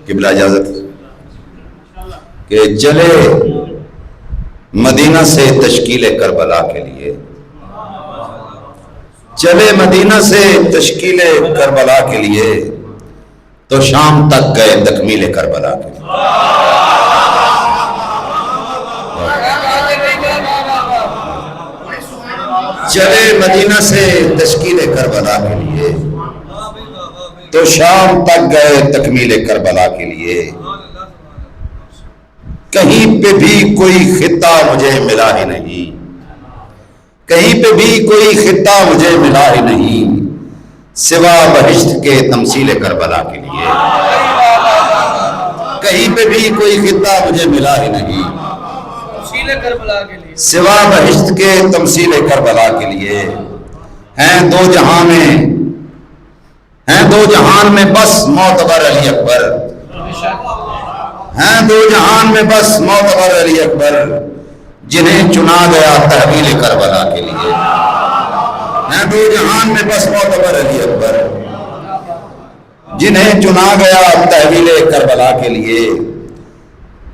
قبلہ اجازت کہ چلے مدینہ سے تشکیل کربلا کے لیے، چلے مدینہ سے تشکیل کربلا کے لیے، تو شام تک گئے تکمیل کربلا کے لیے۔ چلے مدینہ سے تشکیل کربلا کے لیے، تو شام تک گئے تکمیل کربلا کے لیے۔ کہیں پہ بھی کوئی خطہ مجھے ملا ہی نہیں، کہیں پہ بھی کوئی خطہ مجھے ملا ہی نہیں، سوا بہشت کے تمثیل کربلا کے لیے۔ کہیں پہ بھی کوئی خطہ مجھے ملا ہی نہیں، سوا بہشت کے تمثیل کربلا کے لیے۔ ہیں دو جہاں میں، ہیں دو جہان میں بس معتبر علی اکبر، ہیں دو جہان میں بس معتبر علی اکبر، جنہیں چنا گیا تحویل کربلا کے لیے۔ ہیں دو جہان میں بس معتبر علی اکبر، جنہیں چنا گیا تحویل کربلا کے لیے۔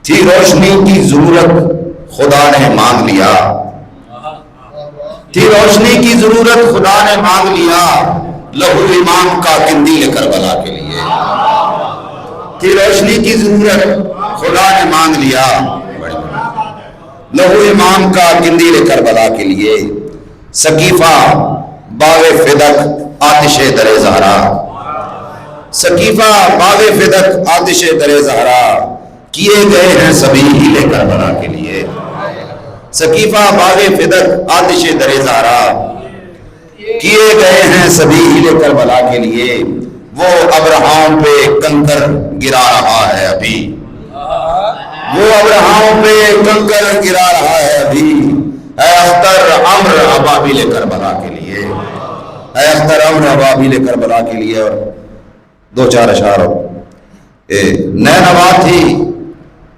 تھی روشنی کی ضرورت خدا نے مانگ لیا، تھی روشنی کی ضرورت خدا نے مانگ لیا، لہو امام کا قندیل کربلا کے لیے۔ تھی روشنی کی ضرورت خدا نے مانگ لیا، لہو امام کا قندیل کربلا کے لیے۔ سقیفہ باغ فدق آتش در زہرا، سقیفہ باغ فدق آتش در زہرا، کیے گئے ہیں سبھی ہیلے کربلا کے لیے۔ سقیفہ باغ فدق آتش در زہرا، کیے گئے ہیں سبھی ہیلے کربلا کے لیے۔ وہ ابرہاؤں پہ کنکر گرا رہا ہے ابھی، وہ ابرہاؤں پہ کنکر گرا رہا ہے ابھی، اے اختر امر ابابیل کربلا کے لیے، اے اختر امر ابابیل کربلا کے لیے۔ اور دو چار اشعار نینوا تھی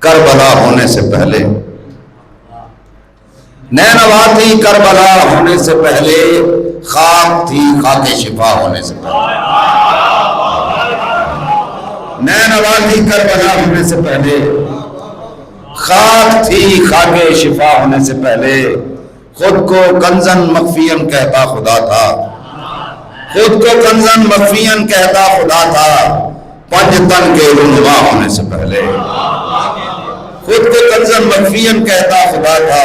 کربلا ہونے سے پہلے، نینوا تھی کربلا ہونے سے پہلے، خاک تھی خاک شفا ہونے سے پہلے۔ نینوا تھی کربلا ہونے سے پہلے، خاک تھی خاک شفا ہونے سے پہلے۔ خود کو کنزن مخفین کہتا خدا تھا، خود کو کنزن مخفین کہتا خدا تھا، پنج تن کے رونما ہونے سے پہلے۔ خود کو کنزن مخفین کہتا خدا تھا،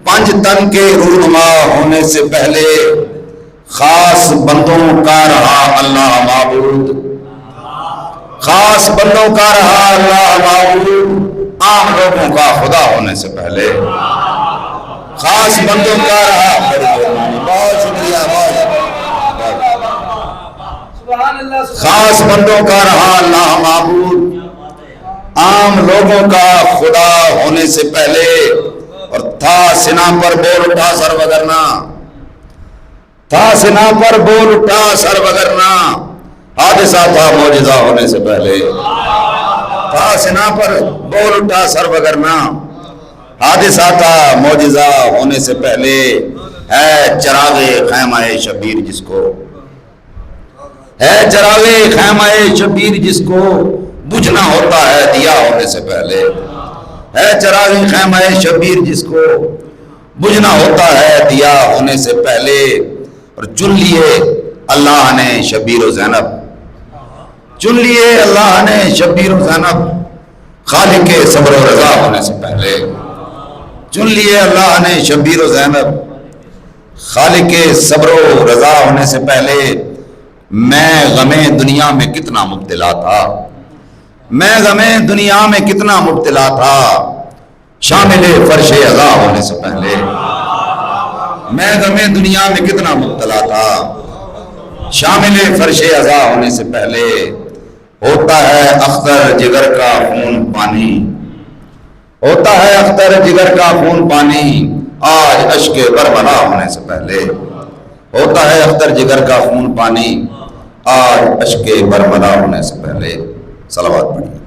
پنج تن کے رونما ہونے سے پہلے۔ خاص بندوں کا رہا اللہ معبود، خاص بندوں کا رہا اللہ معبود، عام لوگوں کا خدا ہونے سے پہلے۔ خاص بندوں کا رہا، بہت شکریہ، خاص بندوں کا رہا اللہ معبود، عام لوگوں کا خدا ہونے سے پہلے۔ اور تھا سنا پر بول اٹھا سر وگرنا، تھا سنا پر بول اٹھا سر وگرنا، حادثہ تھا معجزہ ہونے سے پہلے۔ تھا سنا پر بول اٹھا سر وگرنا، حادثہ تھا معجزہ ہونے سے پہلے۔ ہے چراغ خیمہ شبیر جس کو، ہے چراغ خیمہ شبیر جس کو، بجھنا ہوتا ہے دیا ہونے سے پہلے۔ ہے چراغ خیمہ شبیر جس کو، بجھنا ہوتا ہے دیا ہونے سے پہلے۔ اور چن لیے اللہ نے شبیر و زینب، چن لیے اللہ نے شبیر و زینب، خالق صبر و رضا ہونے سے پہلے۔ چن لیے اللہ نے شبیر و زینب، خالق صبر و رضا ہونے سے پہلے۔ میں غم دنیا میں کتنا مبتلا تھا، میں غم دنیا میں کتنا مبتلا تھا، شامل فرش عزا ہونے سے پہلے۔ میں غم دنیا میں کتنا مبتلا تھا، شامل فرش عزا ہونے سے پہلے۔ ہوتا ہے اختر جگر کا خون پانی، ہوتا ہے اختر جگر کا خون پانی، آج اشک بربلا ہونے سے پہلے۔ ہوتا ہے اختر جگر کا خون پانی، آج اشک بربلا ہونے سے پہلے۔ صلوات پڑھیے۔